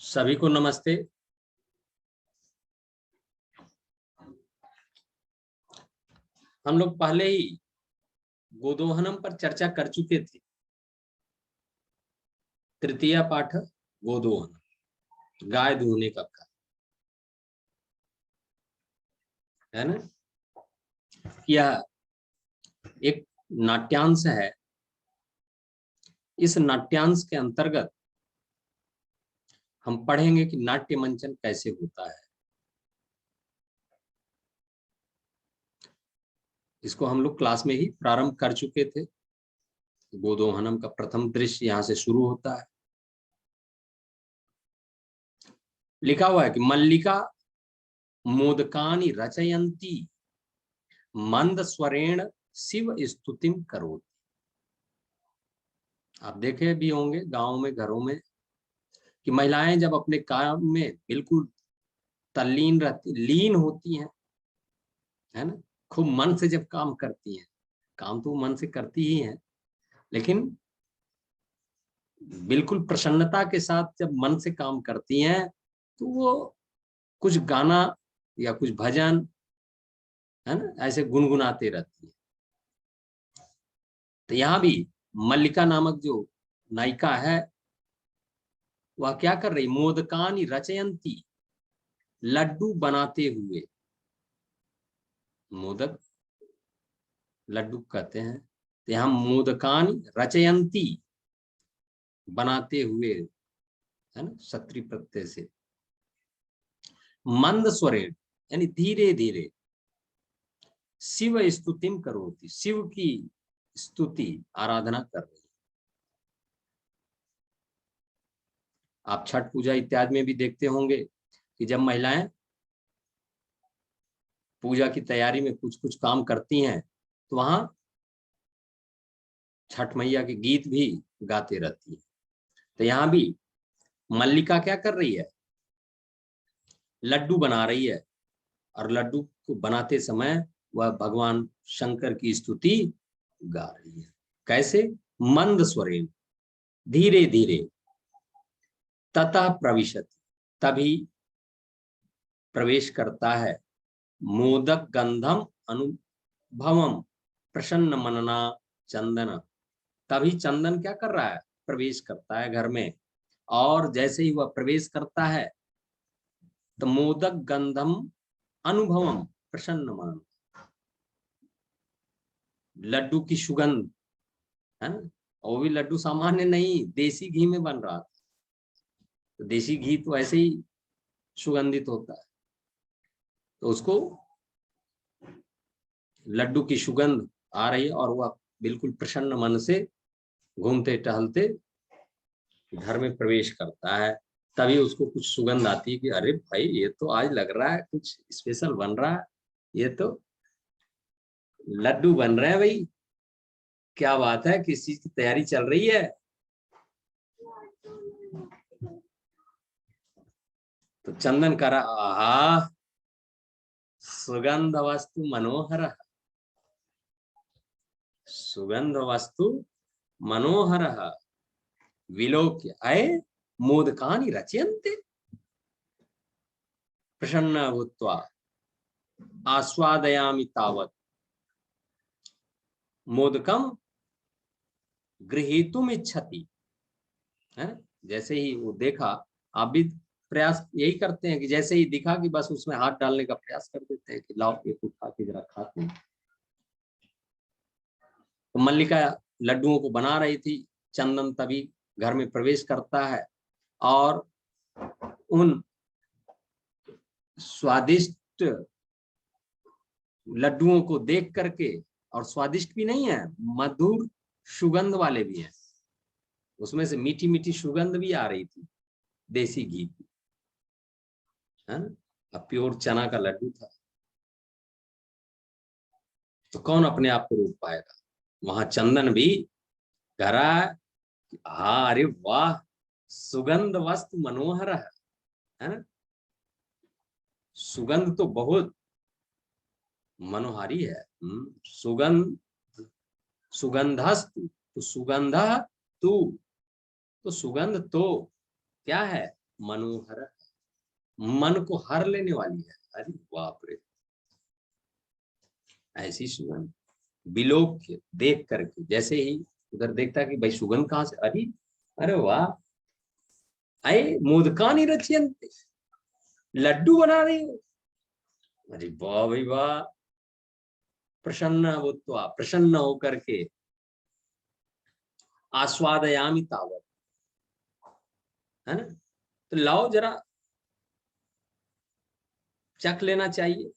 सभी को नमस्ते। हम लोग पहले ही गोदोहनम पर चर्चा कर चुके थे। तृतीय पाठ गोदोहन, गाय दूहने का कार्य, है ना। यह एक नाट्यांश है। इस नाट्यांश के अंतर्गत हम पढ़ेंगे कि नाट्य मंचन कैसे होता है। इसको हम लोग क्लास में ही प्रारंभ कर चुके थे। गोदोहनम का प्रथम दृश्य यहां से शुरू होता है। लिखा हुआ है कि मल्लिका मोदकानि रचयंती मंद स्वरेण शिव स्तुतिम करोति। आप देखे भी होंगे गांव में, घरों में, कि महिलाएं जब अपने काम में बिल्कुल तल्लीन रहती, लीन होती हैं, है ना, खूब मन से जब काम करती हैं, काम तो मन से करती ही हैं, लेकिन बिल्कुल प्रसन्नता के साथ जब मन से काम करती हैं तो वो कुछ गाना या कुछ भजन, है ना, ऐसे गुनगुनाते रहती है। तो यहाँ भी मल्लिका नामक जो नायिका है वह क्या कर रही, मोदकानि रचयंती, लड्डू बनाते हुए, मोदक लड्डू कहते हैं, तो यहाँ मोदकानि रचयंती, बनाते हुए, है ना, सत्री प्रत्यय से, मंद स्वरेण यानी धीरे धीरे, शिव स्तुतिम करोति, शिव की स्तुति आराधना कर रही। आप छठ पूजा इत्यादि में भी देखते होंगे कि जब महिलाएं पूजा की तैयारी में कुछ कुछ काम करती हैं तो वहां छठ मैया के गीत भी गाते रहती है। तो यहाँ भी मल्लिका क्या कर रही है, लड्डू बना रही है, और लड्डू को बनाते समय वह भगवान शंकर की स्तुति गा रही है। कैसे, मंद स्वरेण, धीरे धीरे, ततः प्रविशति, तभी प्रवेश करता है, मोदक गंधम अनुभवम प्रसन्न मनना चंदन, तभी चंदन क्या कर रहा है, प्रवेश करता है घर में। और जैसे ही वह प्रवेश करता है तो मोदक गंधम अनुभवम प्रसन्न मन, लड्डू की सुगंध, है ना, वो भी लड्डू सामान्य नहीं, देसी घी में बन रहा था। तो देसी घी तो ऐसे ही सुगंधित होता है, तो उसको लड्डू की सुगंध आ रही है और वह बिल्कुल प्रसन्न मन से घूमते टहलते घर में प्रवेश करता है। तभी उसको कुछ सुगंध आती है कि अरे भाई, ये तो आज लग रहा है कुछ स्पेशल बन रहा है, ये तो लड्डू बन रहे हैं भाई, क्या बात है, किस चीज की तैयारी चल रही है। तो चंदन करा, आहा सुगंध वस्तु मनोहर, सुगंध वस्तु मनोहर विलोक्य अये मोदकानि रचयन्ते प्रसन्न भूत्वा आस्वादयामि तावत् मोदकम गृहीतुम इच्छति, है। जैसे ही वो देखा, आप भी प्रयास यही करते हैं कि जैसे ही दिखा कि बस उसमें हाथ डालने का प्रयास कर देते हैं कि लाओ ये उठा के जरा खाते हैं। तो मल्लिका लड्डुओं को बना रही थी, चंदन तभी घर में प्रवेश करता है और उन स्वादिष्ट लड्डुओं को देख करके, और स्वादिष्ट भी नहीं है, मधुर सुगंध वाले भी हैं, उसमें से मीठी मीठी सुगंध भी आ रही थी देसी घी की, है ना, प्योर चना का लड्डू था। तो कौन अपने आप को रोक पाएगा, वहां चंदन भी करा, हाँ अरे वाह, सुगंध वस्तु मनोहर है ना, सुगंध तो बहुत मनोहारी है। सुगंध, सुगंधस्तु, तो सुगंध तू, तो सुगंध तो क्या है, मनोहर, मन को हर लेने वाली है। अरे बाप रे, ऐसी सुगंध बिलोक के देख करके, जैसे ही उधर देखता कि भाई सुगंध कहाँ से, अरे अरे वाह, अरे मोदकानी रचयन्ते, लड्डू बना रही हो, अरे वाह भाई वाह। प्रसन्न भूत्वा, प्रसन्न होकर के, आस्वादयामि तावत्, है ना, तो लाओ जरा चख लेना चाहिए,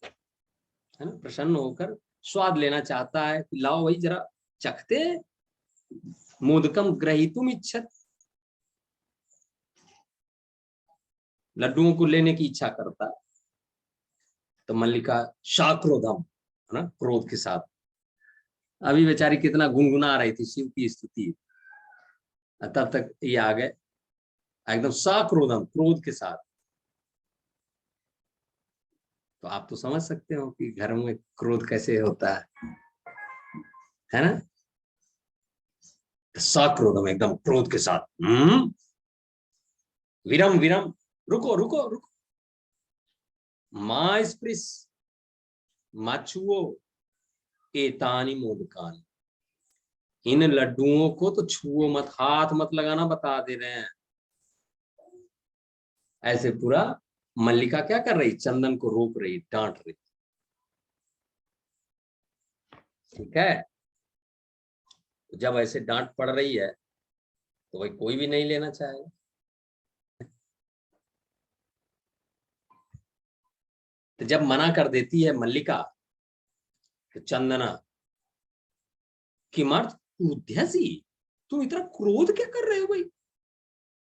है ना, प्रसन्न होकर स्वाद लेना चाहता है, लाओ भाई जरा चखते। मोदकम ग्रहीतुम इच्छत, लड्डुओं को लेने की इच्छा करता है। तो मल्लिका शाक्रोधम, है ना, क्रोध के साथ, अभी बेचारी कितना गुनगुना रही थी शिव की स्तुति, तब तक ये आ गए एकदम शाक्रोधम, क्रोध के साथ। तो आप तो समझ सकते हो कि घर में क्रोध कैसे होता है ना। शाक्रोधम, एकदम क्रोध के साथ, विरम विरम, रुको रुको रुको, मां स्पृश माछुओ एतानी मोदकानी, इन लड्डुओं को तो छुओ मत, हाथ मत लगाना बता दे रहे हैं। ऐसे पूरा मल्लिका क्या कर रही, चंदन को रोक रही, डांट रही, ठीक है। जब ऐसे डांट पड़ रही है तो भाई कोई भी नहीं लेना चाहेगा। तो जब मना कर देती है मल्लिका, तो चंदना किमर्थ उद्यसी, तुम इतना क्रोध क्या कर रहे हो भाई,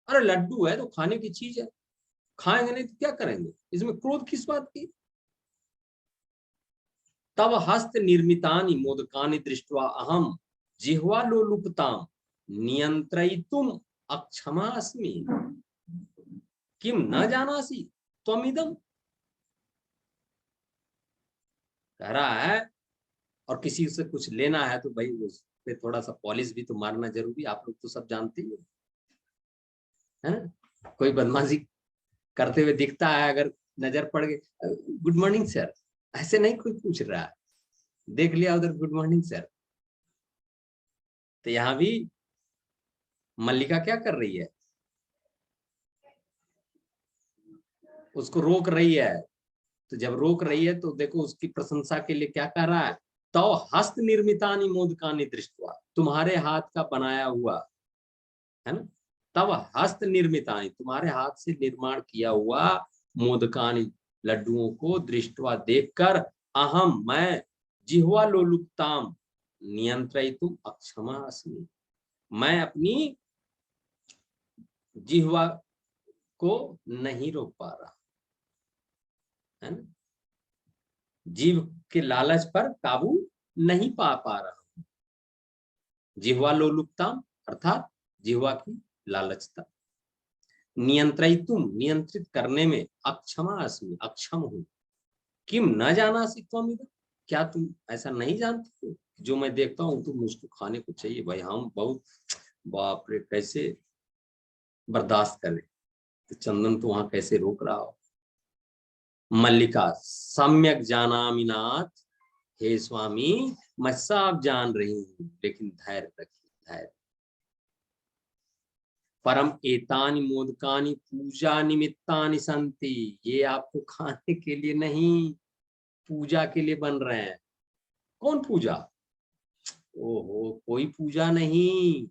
अरे लड्डू है तो खाने की चीज है, खाएंगे नहीं तो क्या करेंगे, इसमें क्रोध किस बात की। तब हस्त निर्मितानि मोदकानि दृष्ट्वा अहम जिह्वा लोलुपताम नियंत्रयितुम अक्षमा अस्मि, किम न जानासि त्वमिदम, कह रहा है। और किसी से कुछ लेना है तो भाई उस पे थोड़ा सा पॉलिश भी तो मारना जरूरी, आप लोग तो सब जानते ही है ना। कोई बदमाशी करते हुए दिखता है, अगर नजर पड़ गई, गुड मॉर्निंग सर, ऐसे नहीं कोई पूछ रहा है, देख लिया उधर गुड मॉर्निंग सर। तो यहाँ भी मल्लिका क्या कर रही है, उसको रोक रही है। तो जब रोक रही है तो देखो उसकी प्रशंसा के लिए क्या कह रहा है, तो हस्त निर्मितानि मोदकानि दृष्ट्वा, तुम्हारे हाथ का बनाया हुआ, है ना, तब हस्त निर्मितानि, तुम्हारे हाथ से निर्माण किया हुआ, मोदकानि, लड्डुओं को दृष्टवा देखकर, अहम मैं, जिह्वा लोलुपताम नियंत्रयितुम अक्षमा अस्मि, मैं अपनी जिह्वा को नहीं रोक पा रहा, है ना, जीव के लालच पर काबू नहीं पा रहा हूं। जिह्वा लोलुपताम अर्थात जिह्वा की लालचता, नियंत्रितुम, नियंत्रित करने में, अक्षमा अस्मि, अक्षम हूं, किम न जाना सी त्वम, क्या तुम ऐसा नहीं जानते हो, जो मैं देखता हूं तुम मुझको खाने को चाहिए, भाई हम बहुत, बाप रे कैसे बर्दाश्त करें। तो चंदन तो वहां कैसे रोक रहा हो। मल्लिका सम्यक जानामि नाथ, हे स्वामी मैं सब जान रही हूँ, लेकिन धैर्य रखिए, धैर्य। परम एतानि मोदकानि पूजा निमित्तानि संति, ये आपको खाने के लिए नहीं, पूजा के लिए बन रहे हैं। कौन पूजा, ओहो कोई पूजा नहीं,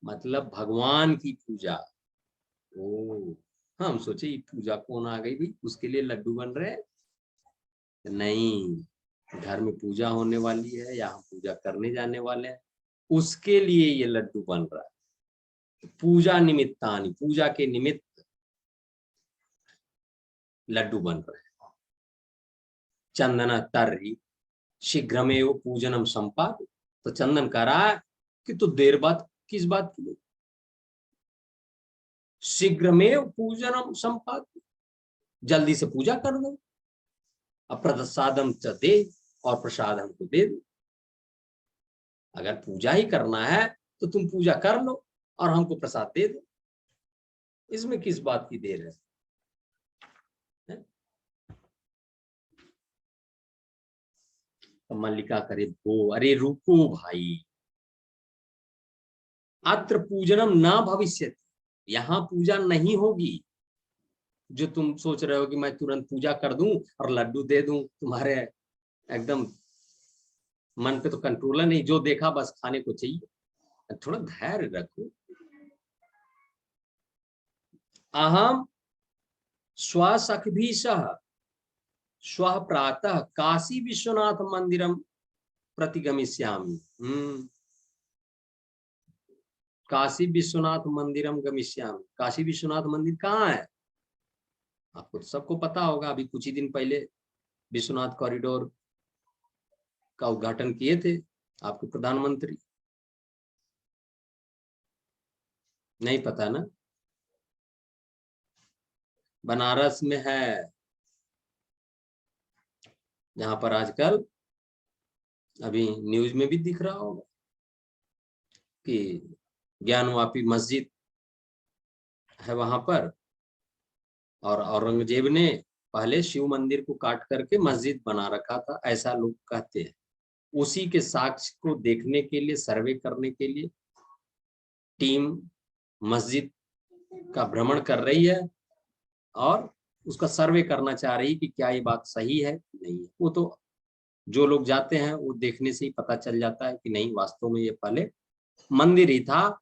मतलब भगवान की पूजा। ओ हम सोचे ये पूजा कौन आ गई भाई, उसके लिए लड्डू बन रहे हैं, नहीं, घर में पूजा होने वाली है या हम पूजा करने जाने वाले हैं, उसके लिए ये लड्डू बन रहा है। पूजा निमित्तानि, पूजा के निमित्त लड्डू बन रहे हैं। चंदना तर्री शीघ्रमेव पूजनम संपाद, तो चंदन कह रहा है कि तो देर बाद किस बात की, शीघ्रमेव पूजनम संपाद, जल्दी से पूजा कर दो, अप्रसादम च दे, और प्रसाद हमको दे दो। अगर पूजा ही करना है तो तुम पूजा कर लो और हमको प्रसाद दे दो। इसमें किस बात की देर है? तो मल्लिका करे वो, अरे रुको भाई, अत्र पूजनम ना भविष्य, यहाँ पूजा नहीं होगी। जो तुम सोच रहे हो कि मैं तुरंत पूजा कर दूं और लड्डू दे दूं, तुम्हारे एकदम मन पे तो कंट्रोल नहीं, जो देखा बस खाने को चाहिए। थोड़ा धैर्य रखो। अहम स्वसखभिः श्वः प्रातः काशी विश्वनाथ मंदिरम प्रतिगमिष्यामि। काशी विश्वनाथ मंदिरम गमिष्यामि। काशी विश्वनाथ मंदिर कहाँ है? आपको तो सबको पता होगा, अभी कुछ ही दिन पहले विश्वनाथ कॉरिडोर का उद्घाटन किए थे आपके प्रधानमंत्री। नहीं पता ना? बनारस में है, जहां पर आजकल अभी न्यूज में भी दिख रहा होगा कि ज्ञानवापी मस्जिद है वहां पर, और औरंगजेब ने पहले शिव मंदिर को काट करके मस्जिद बना रखा था, ऐसा लोग कहते हैं। उसी के साक्ष्य को देखने के लिए, सर्वे करने के लिए टीम मस्जिद का भ्रमण कर रही है और उसका सर्वे करना चाह रही कि क्या ये बात सही है कि नहीं है। वो तो जो लोग जाते हैं वो देखने से ही पता चल जाता है कि नहीं, वास्तव में ये पहले मंदिर ही था।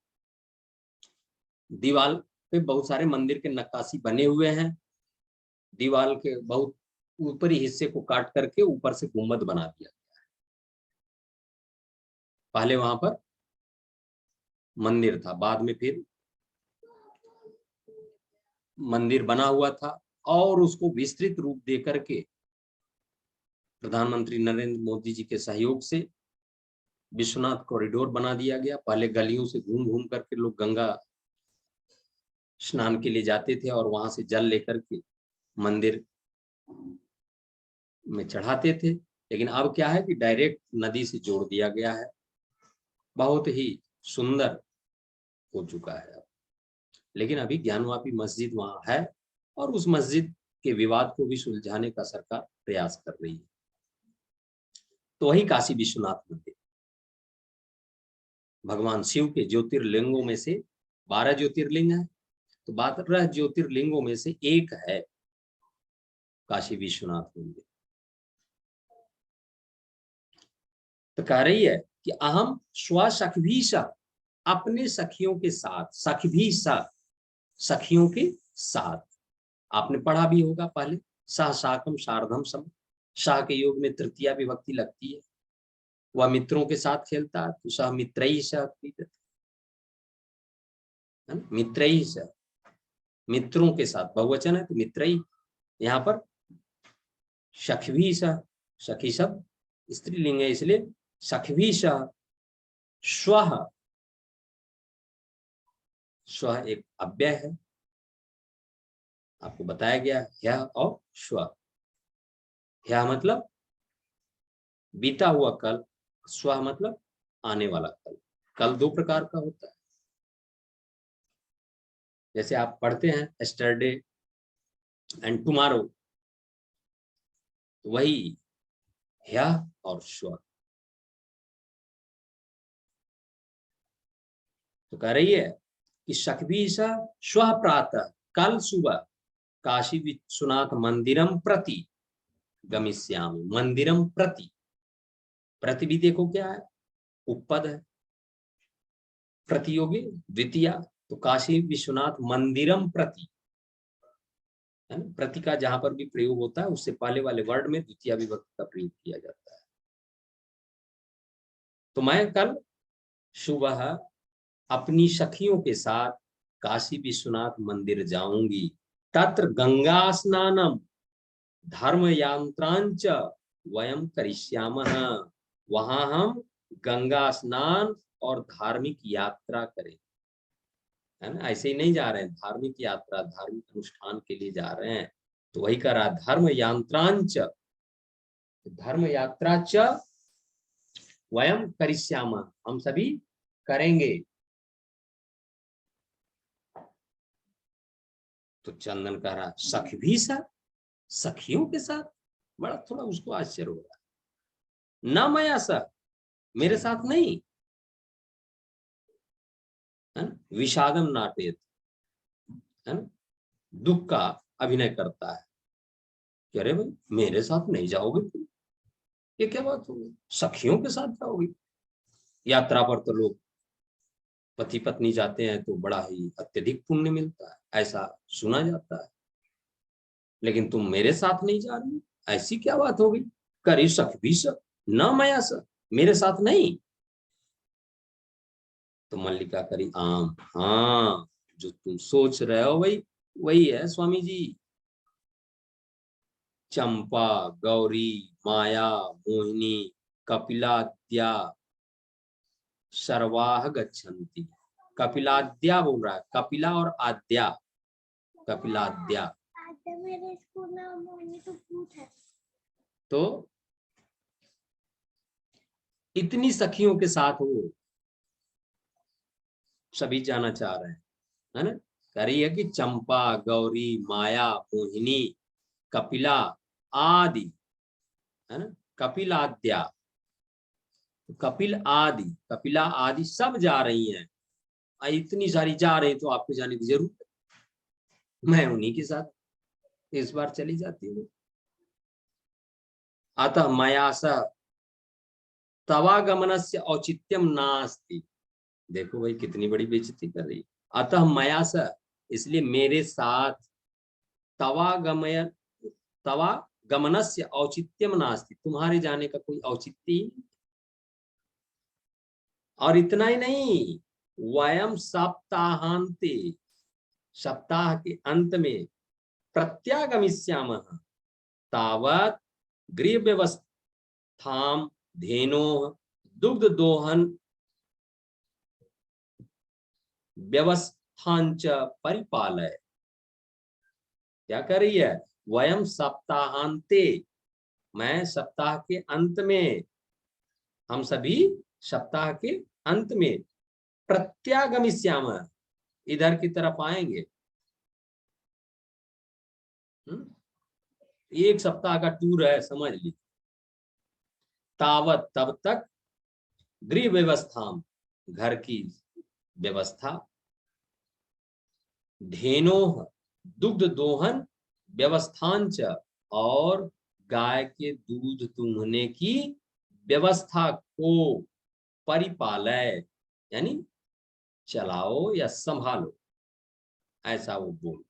दीवार पे बहुत सारे मंदिर के नक्काशी बने हुए हैं। दीवार के बहुत ऊपरी हिस्से को काट करके ऊपर से गुम्बद बना दिया। पहले वहां पर मंदिर था, बाद में फिर मंदिर बना हुआ था और उसको विस्तृत रूप दे करके प्रधानमंत्री नरेंद्र मोदी जी के सहयोग से विश्वनाथ कॉरिडोर बना दिया गया। पहले गलियों से घूम घूम करके लोग गंगा स्नान के लिए जाते थे और वहां से जल लेकर के मंदिर में चढ़ाते थे, लेकिन अब क्या है कि डायरेक्ट नदी से जोड़ दिया गया है। बहुत ही सुंदर हो चुका है अब। लेकिन अभी ज्ञानवापी मस्जिद वहां है और उस मस्जिद के विवाद को भी सुलझाने का सरकार प्रयास कर रही है। तो वही काशी विश्वनाथ मंदिर भगवान शिव के ज्योतिर्लिंगों में से 12 ज्योतिर्लिंग है, तो 12 ज्योतिर्लिंगों में से एक है काशी विश्वनाथ मंदिर। तो कह रही है कि अहम स्वसखभिः, अपने सखियों के साथ, सखभिः सखियों के साथ। आपने पढ़ा भी होगा पहले, सह साकम सार्धम सम, शाह के योग में तृतीया विभक्ति लगती है। वह मित्रों के साथ खेलता है तो सह मित्रैः सह क्रीडति, है ना? मित्रैः सह, मित्रों के साथ बहुवचन है तो मित्रैः। यहाँ पर सखभिः सह, सखी शब्द स्त्रीलिंग है इसलिए सखभिः सह स्वः, स्वः एक अव्यय है, आपको बताया गया ह्यः और श्व। ह्यः मतलब बीता हुआ कल, स्व मतलब आने वाला कल। कल दो प्रकार का होता है, जैसे आप पढ़ते हैं यस्टरडे एंड टुमारो, तो वही ह्यः और श्व। तो कह रही है कि सखभिः श्वः प्रातः, कल सुबह काशी विश्वनाथ मंदिरम प्रति गमिष्यामि। मंदिरम प्रति, प्रति भी देखो क्या है, उपपद है, प्रतियोगी द्वितीया, तो काशी विश्वनाथ मंदिरम प्रति, है ना? प्रति का जहां पर भी प्रयोग होता है उससे पहले वाले वर्ड में द्वितीय विभक्ति का प्रयोग किया जाता है। तो मैं कल सुबह अपनी सखियों के साथ काशी विश्वनाथ मंदिर जाऊंगी। तत्र गंगा स्नानम धर्म यांत्रांच वयम करिष्यामः, वहां हम गंगा स्नान और धार्मिक यात्रा करें, है ना? ऐसे ही नहीं जा रहे हैं, धार्मिक यात्रा, धार्मिक अनुष्ठान के लिए जा रहे हैं। तो वही करा, धर्म यांत्रांच, धर्म यात्रा च वयम करिष्यामः, हम सभी करेंगे। तो चंदन कह रहा सखी भी साथ, सखियों के साथ। बड़ा थोड़ा उसको आश्चर्य हो रहा ना, मया सा, मेरे साथ नहीं, है ना। विषादम नाटेत, है ना, दुख का अभिनय करता है कि अरे भाई मेरे साथ नहीं जाओगे तुम, ये क्या बात होगी, सखियों के साथ जाओगी। यात्रा पर तो लोग पति पत्नी जाते हैं तो बड़ा ही अत्यधिक पुण्य मिलता है, ऐसा सुना जाता है, लेकिन तुम मेरे साथ नहीं जा रही, ऐसी क्या बात हो गई। करी सख भी सख, न मया सख, मेरे साथ नहीं। तो मल्लिका करी आम, हाँ, जो तुम सोच रहे हो वही वही है स्वामी जी। चंपा, गौरी, माया, मोहिनी, कपिलाद्या सर्वाह गच्छन्ति। कपिलाद्या बोल रहा है, कपिला और आद्या, कपिलाद्या। आद्या मेरे स्कूल में मोहिनी तो भूत है। तो इतनी सखियों के साथ वो सभी जाना चाह रहे हैं, है ना। कह रही है कि चंपा, गौरी, माया, मोहिनी, कपिला आदि, है ना, कपिलाद्या, कपिल आदि, कपिला आदि सब जा रही हैं। इतनी सारी जा रही तो आपको जाने की जरूरत है, मैं उन्हीं के साथ इस बार चली जाती हूँ। अतः मया स तवागमनस्य औचित्यम नास्ति। देखो भाई कितनी बड़ी बेइज्जती कर रही है। अतः मया स, इसलिए मेरे साथ, तवागमय तवागमनस्य औचित्यम नास्ति, तुम्हारे जाने का कोई औचित्य ही नहीं। और इतना ही नहीं, वयम सप्ताहांते, सप्ताह के अंत में प्रत्यागमिष्यामः तावत् गृह व्यवस्थाम धेनोः दुग्ध दोहन व्यवस्थांच परिपालय। क्या कर रही है, वयम सप्ताहांते, मैं सप्ताह के अंत में, हम सभी सप्ताह के अंत में प्रत्यागमिष्याम, इधर की तरफ आएंगे। एक सप्ताह का टूर है समझ ली। तावत, तब तक, गृह व्यवस्था, घर की व्यवस्था, धेनो दुग्ध दोहन व्यवस्थांच, और गाय के दूध दूहने की व्यवस्था को परिपालय, यानी चलाओ या संभालो, ऐसा वो बोल रही।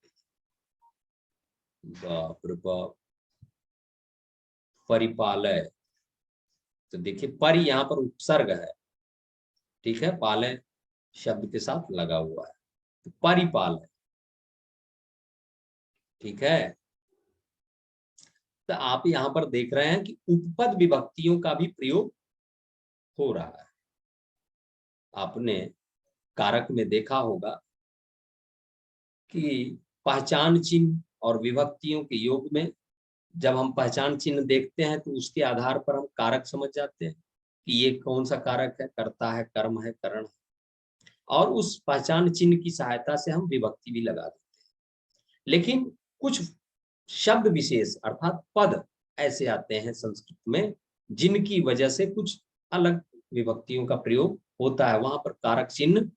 बाप रे बाप, परिपालय। तो देखिए पर यहाँ पर उपसर्ग है, ठीक है, पालय शब्द के साथ लगा हुआ है, तो परिपालय, ठीक है। तो आप यहाँ पर देख रहे हैं कि उपपद विभक्तियों का भी प्रयोग हो रहा है। आपने कारक में देखा होगा कि पहचान चिन्ह और विभक्तियों के योग में जब हम पहचान चिन्ह देखते हैं तो उसके आधार पर हम कारक समझ जाते हैं कि ये कौन सा कारक है, कर्ता है, कर्म है, करण है, और उस पहचान चिन्ह की सहायता से हम विभक्ति भी लगा देते हैं। लेकिन कुछ शब्द विशेष अर्थात पद ऐसे आते हैं संस्कृत में जिनकी वजह से कुछ अलग विभक्तियों का प्रयोग होता है, वहां पर कारक चिन्ह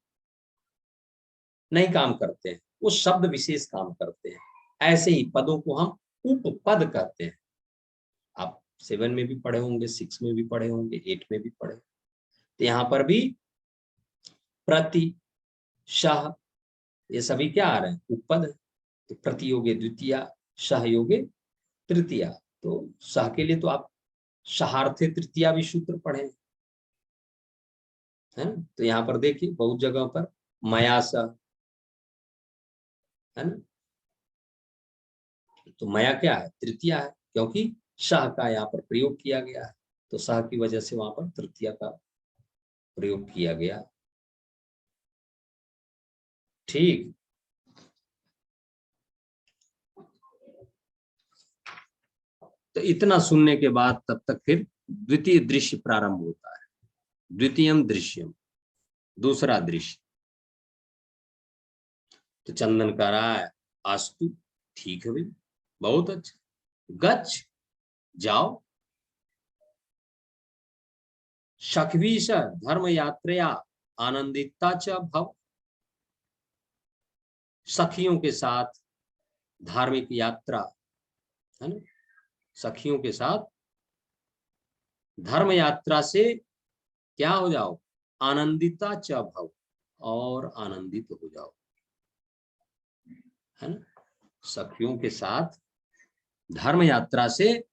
नहीं काम करते हैं, वो शब्द विशेष काम करते हैं। ऐसे ही पदों को हम उपपद कहते हैं। आप 7 में भी पढ़े होंगे, 6 में भी पढ़े होंगे, 8 में भी पढ़े। तो यहाँ पर भी प्रति, शह, ये सभी क्या आ रहे हैं, उपपद। तो प्रति योगे द्वितीया, शह योगे तृतीया। तो सह के लिए तो आप सहार्थे तृतीया भी सूत्र पढ़े, है ना। तो यहाँ पर देखिए बहुत जगह पर मया सह, है ना। तो मया क्या है, तृतीया है, क्योंकि शाह का यहाँ पर प्रयोग किया गया है, तो शाह की वजह से वहां पर तृतीया का प्रयोग किया गया। ठीक, तो इतना सुनने के बाद तब तक फिर द्वितीय दृश्य प्रारंभ होता है। द्वितीयम दृश्यम, दूसरा दृश्य। तो चंदन कह रहा है अस्तु, ठीक है भाई, बहुत अच्छा। गच्छ, जाओ। शखवीश धर्म यात्रा आनंदिता च भव। सखियों के साथ धार्मिक यात्रा, है ना, सखियों के साथ धर्म यात्रा से क्या हो जाओ, आनंदिता च भव, और आनंदित हो जाओ, है ना। सखियों के साथ धर्म यात्रा से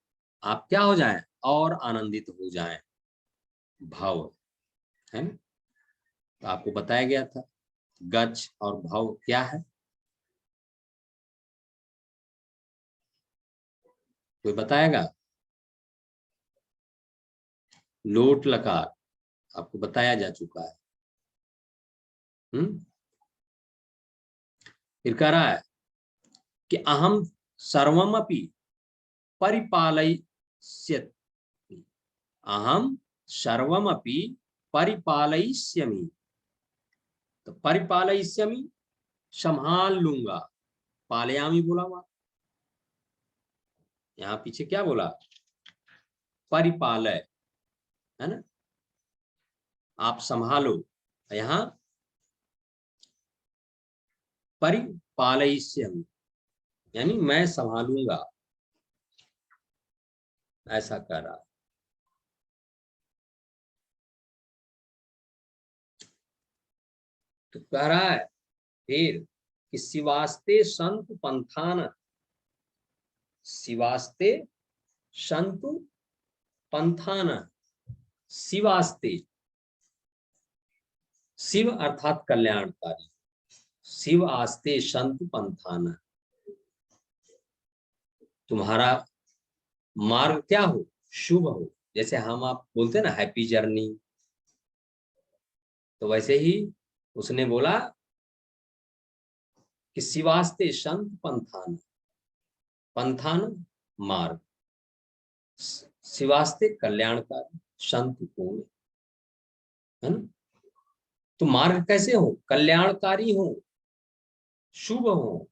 आप क्या हो जाएं, और आनंदित हो जाएं, भव, है ना। तो आपको बताया गया था गच्छ और भव क्या है, कोई बताएगा। लोट लकार आपको बताया जा चुका है। फिर कह रहा है कि अहम सर्वमपि परिपालयिष्यामि, अहम सर्वमपि परिपालयिष्यामि। तो परिपालयिष्यामि संभाल लूंगा, पालयामी बोला वहां, यहाँ पीछे क्या बोला, परिपालय, है ना, आप संभालो, यहाँ परिपालयिष्यामि यानी मैं संभालूंगा, ऐसा कह रहा। तो कह रहा है फिर कि शिवास्ते संत पंथान, शिवास्ते संतु पंथान, शिवास्ते, शिव अर्थात कल्याणकारी, शिव आस्ते संत पंथान, तुम्हारा मार्ग क्या हो, शुभ हो। जैसे हम आप बोलते हैं ना हैप्पी जर्नी, तो वैसे ही उसने बोला कि शिवास्ते संत पंथान, पंथान मार्ग, शिवास्ते कल्याणकारी, संत पूर्ण, है ना। तो मार्ग कैसे हो, कल्याणकारी हो, शुभ हो।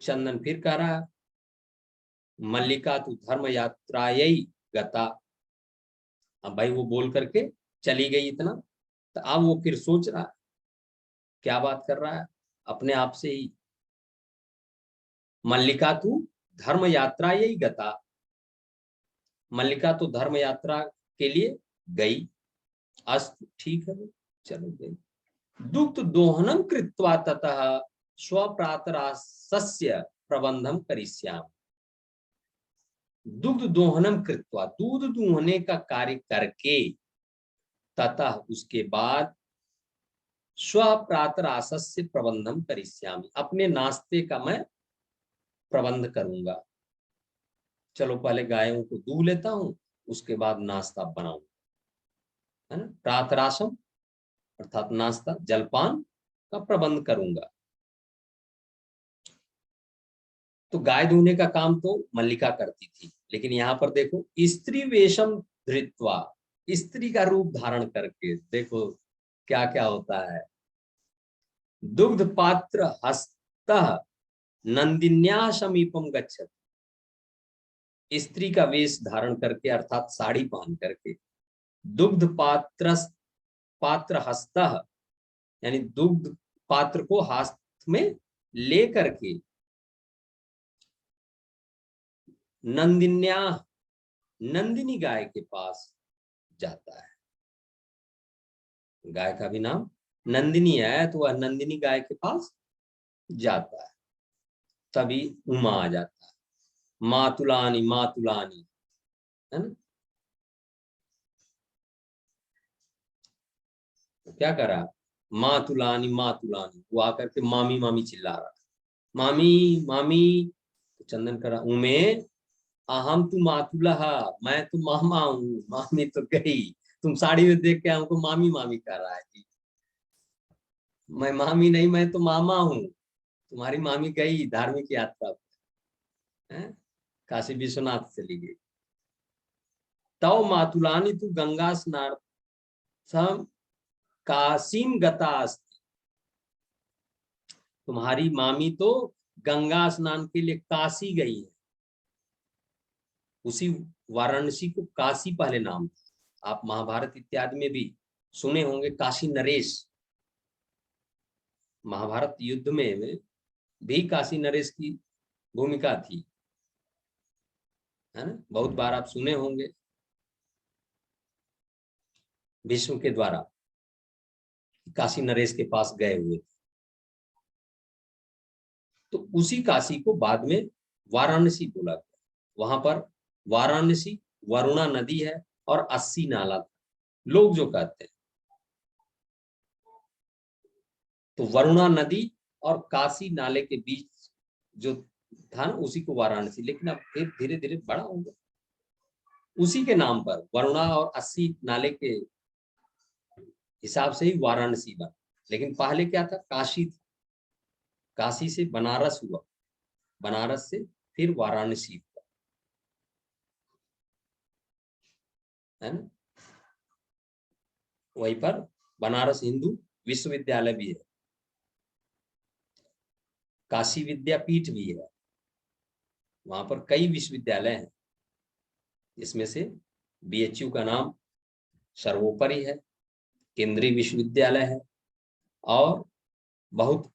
चंदन फिर कह रहा है मल्लिका तू धर्म यात्रा यही गता। अब भाई वो बोल करके चली गई इतना, तो अब वो फिर सोच रहा है, क्या बात कर रहा है अपने आप से ही। मल्लिका तू धर्म यात्रा यही गता, मल्लिका तो धर्म यात्रा के लिए गई, अस्तु, ठीक है, चलो गई। दुग्ध दोहनम कृत्वा ततः स्वप्रातरासस्य प्रबंधम करिष्यामि। दुग्ध दोहनम कृत्वा, दूध दूहने का कार्य करके, ततः उसके बाद स्वप्रातरासस्य प्रबंधम करिष्यामि, अपने नाश्ते का मैं प्रबंध करूंगा। चलो पहले गायों को दूह लेता हूं, उसके बाद नाश्ता बनाऊंगा, है ना। प्रातरासम अर्थात नाश्ता, जलपान का प्रबंध करूंगा। तो गाय धोने का काम तो मल्लिका करती थी, लेकिन यहाँ पर देखो स्त्री वेशम धृत्वा, स्त्री का रूप धारण करके देखो क्या क्या होता है। दुग्ध पात्र हस्त नंदिन्या समीपम गच्छति, स्त्री का वेश धारण करके अर्थात साड़ी पहन करके, दुग्ध पात्र हस्त यानी दुग्ध पात्र को हाथ में ले करके, नंदिन्या नंदिनी गाय के पास जाता है। गाय का भी नाम नंदिनी है, तो वह नंदिनी गाय के पास जाता है। तभी उमा आ जाता है, मातुलानी मातुलानी, है ना। तो क्या करा, मातुलानी मातुलानी, वो आकर के मामी मामी चिल्ला रहा, मामी मामी। तो चंदन करा उमे अहम तू मातुला, मैं तो मामा हूँ, मामी तो गई, तुम साड़ी में देख के हमको मामी मामी कर रहा है जी। मैं मामी नहीं, मैं तो मामा हूँ, तुम्हारी मामी गई धार्मिक यात्रा पर, काशी विश्वनाथ चली गई। तव मातुलानी तू गंगा स्नान काशीम गता अस्ति, तुम्हारी मामी तो गंगा स्नान के लिए काशी गई है। उसी वाराणसी को काशी पहले नाम था। आप महाभारत इत्यादि में भी सुने होंगे काशी नरेश। महाभारत युद्ध में भी काशी नरेश की भूमिका थी, है ना। बहुत बार आप सुने होंगे भीष्म के द्वारा काशी नरेश के पास गए हुए थे। तो उसी काशी को बाद में वाराणसी बोला गया। वहां पर वाराणसी वरुणा नदी है और 80 नाला था, लोग जो कहते हैं। तो वरुणा नदी और काशी नाले के बीच जो था ना, उसी को वाराणसी, लेकिन अब फिर धीरे धीरे बड़ा हो गया। उसी के नाम पर वरुणा और 80 नाले के हिसाब से ही वाराणसी बना। लेकिन पहले क्या था, काशी था। काशी से बनारस हुआ, बनारस से फिर वाराणसी हुआ, है ना। वहीं पर बनारस हिंदू विश्वविद्यालय भी है, काशी विद्यापीठ भी है। वहां पर कई विश्वविद्यालय हैं, इसमें से बीएचयू का नाम सर्वोपरि है, केंद्रीय विश्वविद्यालय है, और बहुत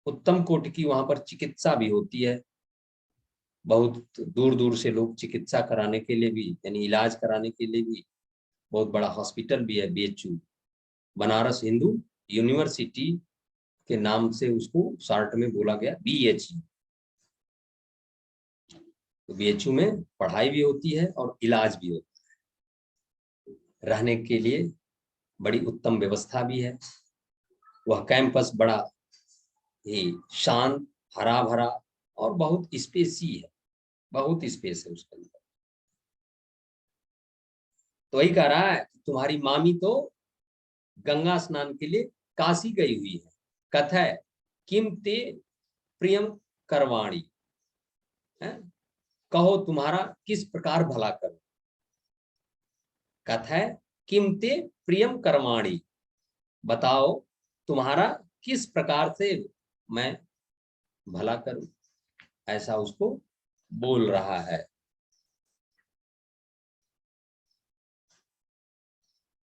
उत्तम कोटि की वहां पर चिकित्सा भी होती है। बहुत दूर दूर से लोग चिकित्सा कराने के लिए भी, यानी इलाज कराने के लिए भी बहुत बड़ा हॉस्पिटल भी है बीएचयू। बनारस हिंदू यूनिवर्सिटी के नाम से उसको शॉर्ट में बोला गया बीएचयू। तो बीएचयू में पढ़ाई भी होती है और इलाज भी होता है। रहने के लिए बड़ी उत्तम व्यवस्था भी है। वह कैंपस बड़ा ही शांत, हरा भरा और बहुत स्पेसी है, बहुत स्पेस है उसके अंदर। तो वही कह रहा है कि तुम्हारी मामी तो गंगा स्नान के लिए काशी गई हुई है। कथय किम ते प्रियम करवाणी, है, कहो तुम्हारा किस प्रकार भला करूं। कथय किम ते प्रियम करवाणी, बताओ तुम्हारा किस प्रकार से मैं भला करूं, ऐसा उसको बोल रहा है।